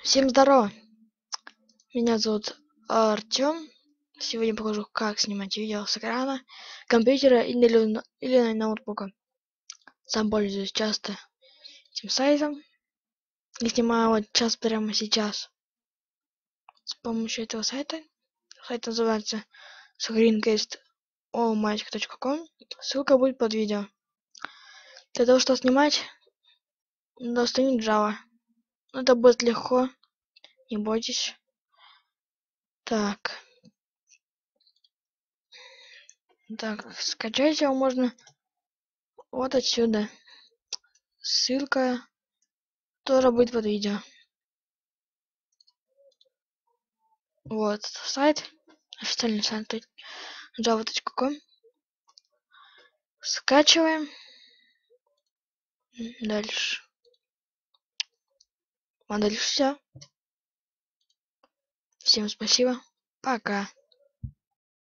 Всем здорово! Меня зовут Артём. Сегодня покажу, как снимать видео с экрана компьютера или ноутбука. Сам пользуюсь часто этим сайтом. И снимаю вот час прямо сейчас с помощью этого сайта. Сайт называется screencast.com. Ссылка будет под видео. Для того, чтобы снимать, достану Java. Это будет легко, не бойтесь. Так, скачать его можно вот отсюда. Ссылка тоже будет под видео. Вот сайт, официальный сайт java.com. Скачиваем. Дальше. А дальше все. Всем спасибо. Пока.